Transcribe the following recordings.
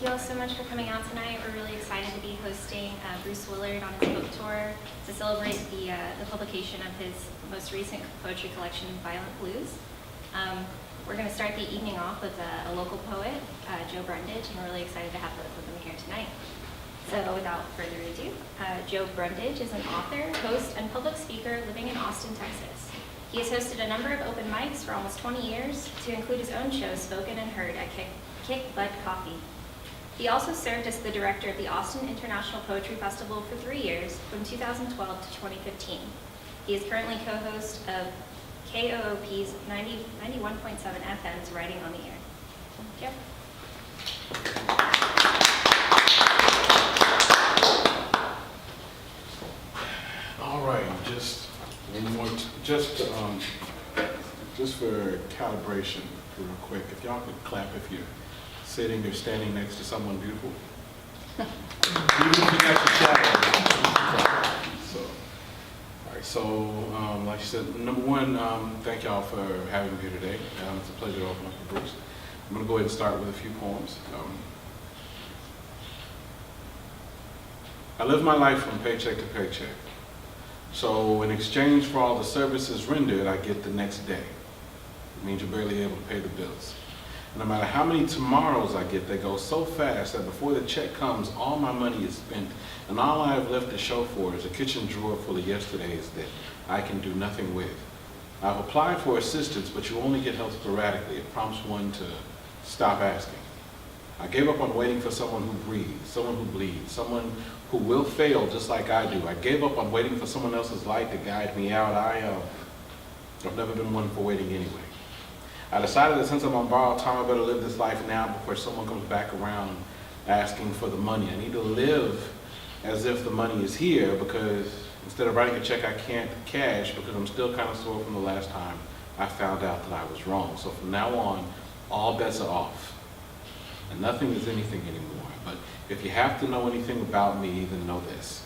Thank you all so much for coming out tonight. We're really excited to be hosting Bruce Willard on his book tour to celebrate the publication of his most recent poetry collection, Violent Blues. We're going to start the evening off with a local poet, Joe Brundidge, and we're really excited to have both of them here tonight. So without further ado, Joe Brundidge is an author, host, and public speaker living in Austin, Texas. He has hosted a number of open mics for almost 20 years, to include his own show, Spoken&Heard, at Kick Butt Coffee. He also served as the director of the Austin International Poetry Festival for 3 years, from 2012 to 2015. He is currently co-host of KOOP's 91.7 FM's Writing on the Air. Thank you. All right, just one more, just for calibration, real quick. If y'all could clap if you're sitting or standing next to someone beautiful. Even if you got your shadow. So, all right. So, like I said, number one, thank y'all for having me here today. It's a pleasure to open up for Bruce. I'm going to go ahead and start with a few poems. I live my life from paycheck to paycheck. So in exchange for all the services rendered, I get the next day. It means you're barely able to pay the bills. And no matter how many tomorrows I get, they go so fast that before the check comes, all my money is spent. And all I have left to show for is a kitchen drawer full of yesterdays that I can do nothing with. I've applied for assistance, but you only get help sporadically. It prompts one to stop asking. I gave up on waiting for someone who breathes, someone who bleeds, someone who will fail just like I do. I gave up on waiting for someone else's light to guide me out. I've never been one for waiting anyway. I decided that since I'm on borrowed time, I better live this life now before someone comes back around asking for the money. I need to live as if the money is here, because instead of writing a check I can't cash, because I'm still kind of sore from the last time I found out that I was wrong. So from now on, all bets are off. And nothing is anything anymore. But if you have to know anything about me, then know this.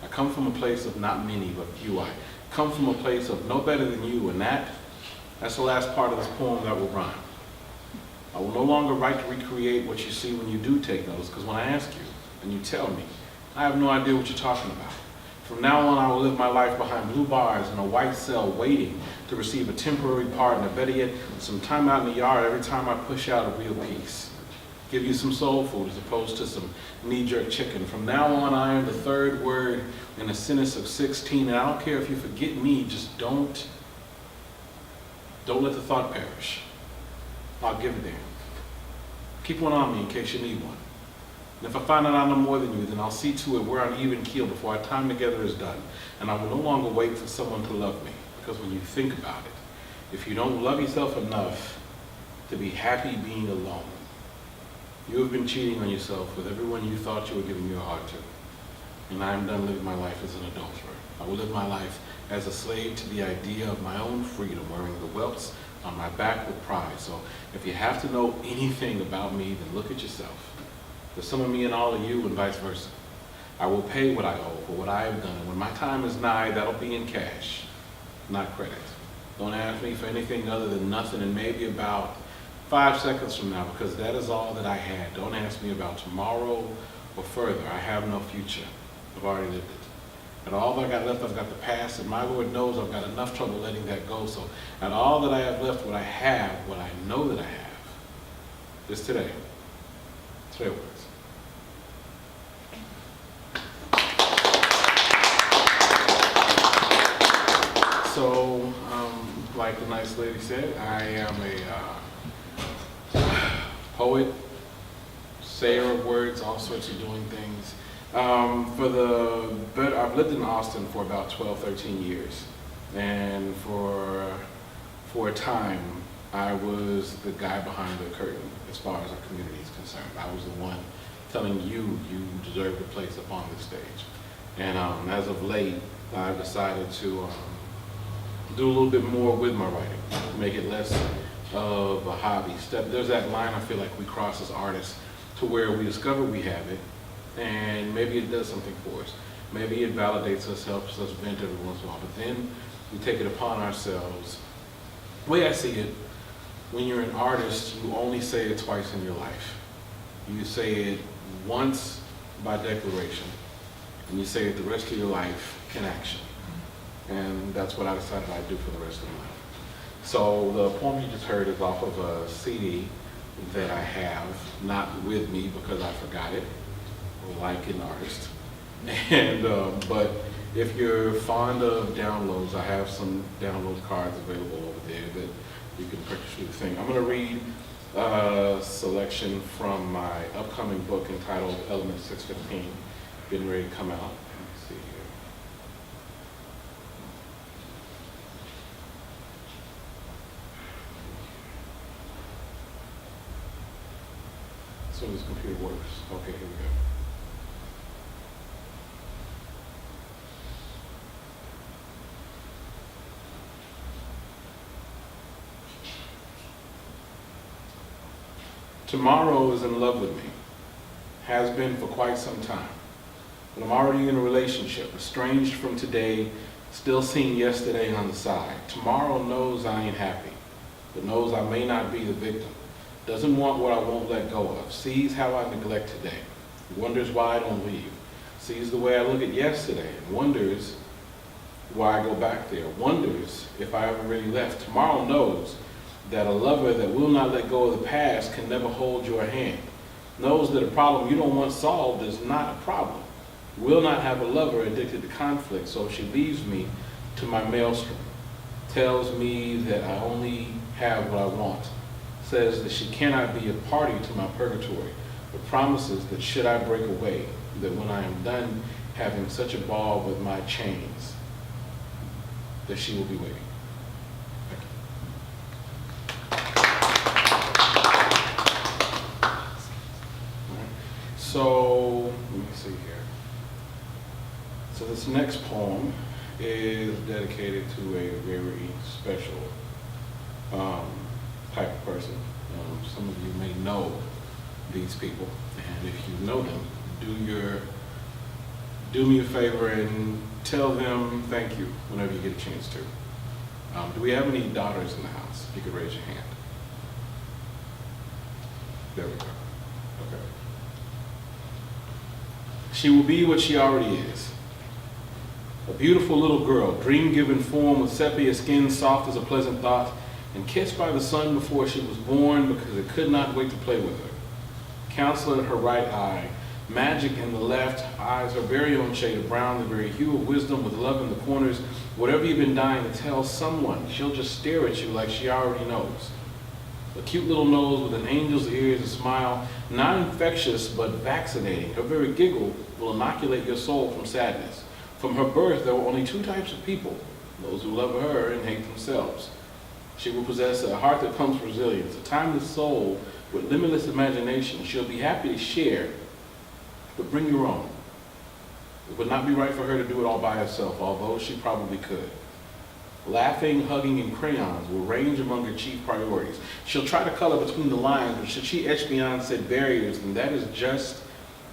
I come from a place of not many, but few. I come from a place of no better than you, and that's the last part of this poem that will rhyme. I will no longer write to recreate what you see when you do take notice, because when I ask you and you tell me, I have no idea what you're talking about. From now on, I will live my life behind blue bars in a white cell, waiting to receive a temporary pardon, or better yet, some time out in the yard every time I push out a real piece. Give you some soul food as opposed to some knee-jerk chicken. From now on, I am the third word in a sentence of 16, and I don't care if you forget me, just don't let the thought perish. I'll give it there. Keep one on me in case you need one. And if I find out I know more than you, then I'll see to it we're on even keel before our time together is done. And I will no longer wait for someone to love me, because when you think about it, if you don't love yourself enough to be happy being alone, you have been cheating on yourself with everyone you thought you were giving your heart to. And I am done living my life as an adulterer. I will live my life as a slave to the idea of my own freedom, wearing the welts on my back with pride. So if you have to know anything about me, then look at yourself. There's some of me and all of you, and vice versa. I will pay what I owe for what I have done. And when my time is nigh, that'll be in cash, not credit. Don't ask me for anything other than nothing, and maybe about 5 seconds from now, because that is all that I had. Don't ask me about tomorrow or further. I have no future. I've already lived it. And all that I got left, I've got the past, and my Lord knows I've got enough trouble letting that go. So, and all that I have left, what I have, what I know that I have, is today. Today works. So, like the nice lady said, I am a poet, sayer of words, all sorts of doing things. I've lived in Austin for about 12, 13 years. And for a time, I was the guy behind the curtain as far as our community is concerned. I was the one telling you deserved a place upon this stage. And as of late, I've decided to do a little bit more with my writing, make it less of a hobby. There's that line I feel like we cross as artists to where we discover we have it, and maybe it does something for us. Maybe it validates us, helps us vent every once in a while, but then we take it upon ourselves. The way I see it, when you're an artist, you only say it twice in your life. You say it once by declaration, and you say it the rest of your life in action. And that's what I decided I'd do for the rest of my life. So the poem you just heard is off of a CD that I have, not with me because I forgot it, like an artist. And but if you're fond of downloads, I have some download cards available over there that you can purchase through the thing. I'm going to read a selection from my upcoming book entitled Element 615, getting ready to come out. Let me see here. As soon as the computer works. Okay, here we go. Tomorrow is in love with me, has been for quite some time. But I'm already in a relationship, estranged from today, still seeing yesterday on the side. Tomorrow knows I ain't happy, but knows I may not be the victim. Doesn't want what I won't let go of, sees how I neglect today, wonders why I don't leave, sees the way I look at yesterday, and wonders why I go back there, wonders if I ever really left. Tomorrow knows that a lover that will not let go of the past can never hold your hand, knows that a problem you don't want solved is not a problem, will not have a lover addicted to conflict, so she leaves me to my maelstrom, tells me that I only have what I want, says that she cannot be a party to my purgatory, but promises that should I break away, that when I am done having such a ball with my chains, that she will be waiting. So, let me see here. So this next poem is dedicated to a very special type of person. Some of you may know these people, and if you know them, do me a favor and tell them thank you whenever you get a chance to. Do we have any daughters in the house? You could raise your hand. There we go. Okay. She will be what she already is. A beautiful little girl, dream-given form with sepia skin soft as a pleasant thought, and kissed by the sun before she was born because it could not wait to play with her. Counselor in her right eye, magic in the left, eyes her very own shade of brown, the very hue of wisdom with love in the corners. Whatever you've been dying to tell someone, she'll just stare at you like she already knows. A cute little nose with an angel's ears, a smile, not infectious but vaccinating. Her very giggle will inoculate your soul from sadness. From her birth, there were only two types of people, those who love her and hate themselves. She will possess a heart that pumps resilience, a timeless soul with limitless imagination. She'll be happy to share, but bring your own. It would not be right for her to do it all by herself, although she probably could. Laughing, hugging, and crayons will range among her chief priorities. She'll try to color between the lines, but should she etch beyond said barriers, then that is just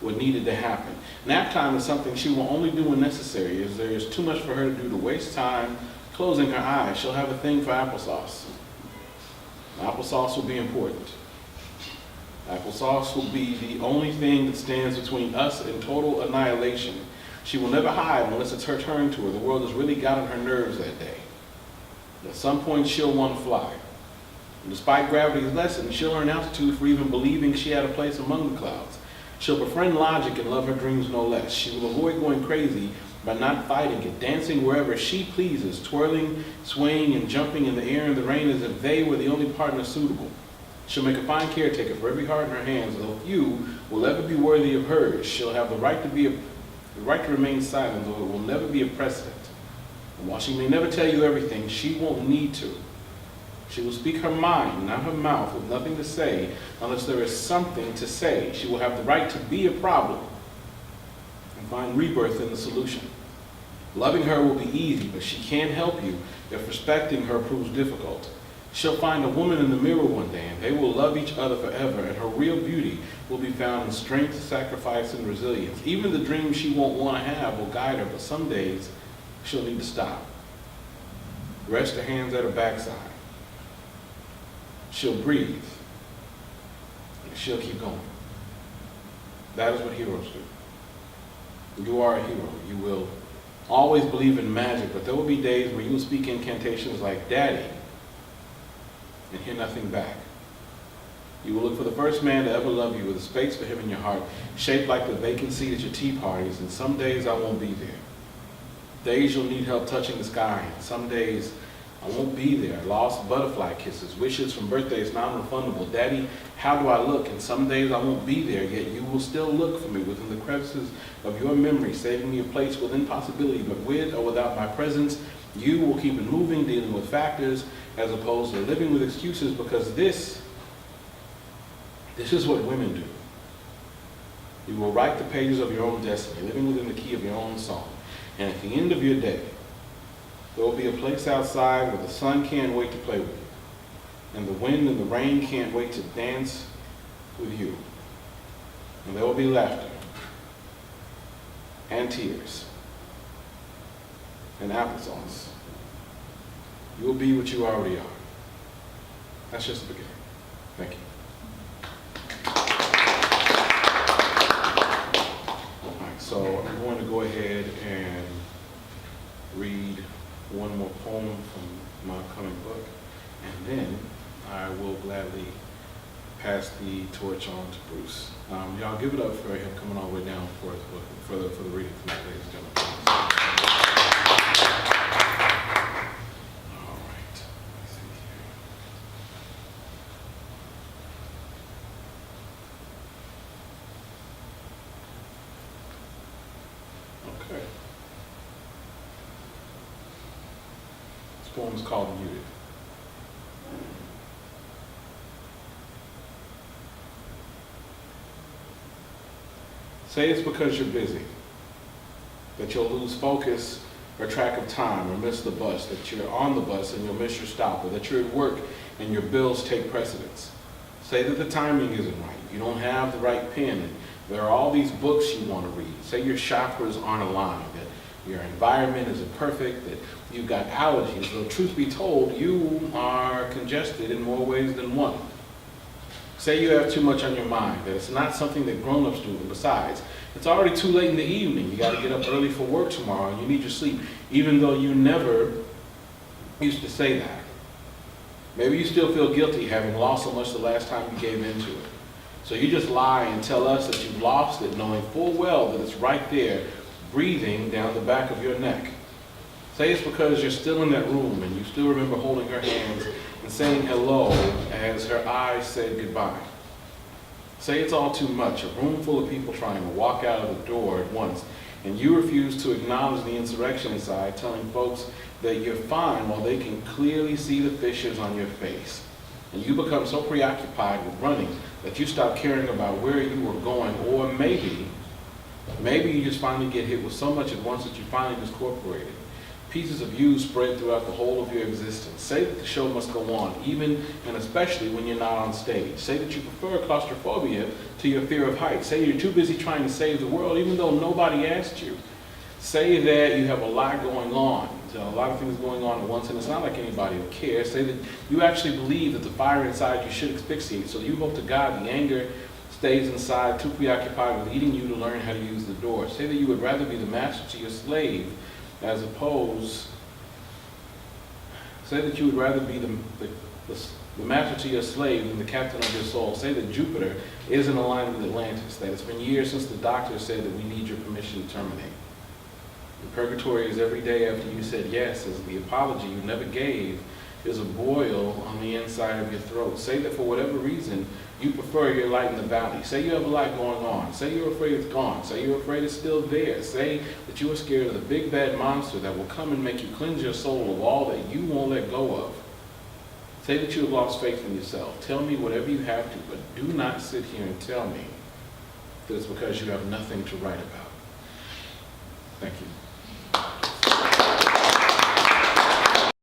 what needed to happen. Nap time is something she will only do when necessary, as there is too much for her to do to waste time closing her eyes. She'll have a thing for applesauce. Applesauce will be important. Applesauce will be the only thing that stands between us and total annihilation. She will never hide unless it's her turn to her. The world has really got on her nerves that day. At some point, she'll want to fly. And despite gravity's lesson, she'll earn altitude for even believing she had a place among the clouds. She'll befriend logic and love her dreams no less. She will avoid going crazy by not fighting it, dancing wherever she pleases, twirling, swaying, and jumping in the air and the rain as if they were the only partner suitable. She'll make a fine caretaker for every heart in her hands, though few will ever be worthy of hers. She'll have the right to remain silent, though it will never be a precedent. And while she may never tell you everything, she won't need to. She will speak her mind, not her mouth, with nothing to say, unless there is something to say. She will have the right to be a problem and find rebirth in the solution. Loving her will be easy, but she can't help you if respecting her proves difficult. She'll find a woman in the mirror one day, and they will love each other forever, and her real beauty will be found in strength, sacrifice, and resilience. Even the dreams she won't want to have will guide her, but some days she'll need to stop. Rest her hands at her backside. She'll breathe. And she'll keep going. That is what heroes do. You are a hero. You will always believe in magic, but there will be days where you will speak incantations like "Daddy" and hear nothing back. You will look for the first man to ever love you with a space for him in your heart, shaped like the vacant seat at your tea parties, and some days I won't be there. Days you'll need help touching the sky, and some days I won't be there. Lost butterfly kisses, wishes from birthdays non-refundable. Daddy, how do I look? And some days I won't be there, yet you will still look for me within the crevices of your memory, saving me a place within possibility, but with or without my presence, you will keep it moving, dealing with factors, as opposed to living with excuses, because this is what women do. You will write the pages of your own destiny, living within the key of your own song. And at the end of your day, there will be a place outside where the sun can't wait to play with you, and the wind and the rain can't wait to dance with you. And there will be laughter, and tears, and applesauce. You will be what you already are. That's just the beginning. Thank you. All right, so I'm going to go ahead and read one more poem from my upcoming book, and then I will gladly pass the torch on to Bruce. Y'all give it up for him coming all the way down for the reading tonight, ladies and gentlemen. All right, let's see here. Okay. This poem is called Muted. Say it's because you're busy, that you'll lose focus or track of time or miss the bus, that you're on the bus and you'll miss your stop, or that you're at work and your bills take precedence. Say that the timing isn't right, you don't have the right pen, and there are all these books you want to read. Say your chakras aren't aligned, that your environment isn't perfect, that you've got allergies, though truth be told, you are congested in more ways than one. Say you have too much on your mind, that it's not something that grown-ups do, and besides, it's already too late in the evening. You got to get up early for work tomorrow, and you need your sleep, even though you never used to say that. Maybe you still feel guilty having lost so much the last time you gave into it. So you just lie and tell us that you've lost it, knowing full well that it's right there, breathing down the back of your neck. Say it's because you're still in that room and you still remember holding her hands and saying hello as her eyes said goodbye. Say it's all too much, a room full of people trying to walk out of the door at once, and you refuse to acknowledge the insurrection inside, telling folks that you're fine while they can clearly see the fissures on your face. And you become so preoccupied with running that you stop caring about where you were going, or maybe you just finally get hit with so much at once that you finally discorporated. Pieces of you spread throughout the whole of your existence. Say that the show must go on, even and especially when you're not on stage. Say that you prefer claustrophobia to your fear of heights. Say you're too busy trying to save the world, even though nobody asked you. Say that you have a lot going on, a lot of things going on at once, and it's not like anybody will care. Say that you actually believe that the fire inside you should asphyxiate, so you hope to God the anger stays inside, too preoccupied with eating you to learn how to use the door. Say that you would rather be the master to your slave as opposed, say that you would rather be the master to your slave than the captain of your soul. Say that Jupiter isn't aligned with Atlantis, that it's been years since the doctor said that we need your permission to terminate. And purgatory is every day after you said yes, as the apology you never gave is a boil on the inside of your throat. Say that for whatever reason, you prefer your light in the valley. Say you have a lot going on. Say you're afraid it's gone. Say you're afraid it's still there. Say that you are scared of the big bad monster that will come and make you cleanse your soul of all that you won't let go of. Say that you have lost faith in yourself. Tell me whatever you have to, but do not sit here and tell me that it's because you have nothing to write about. Thank you.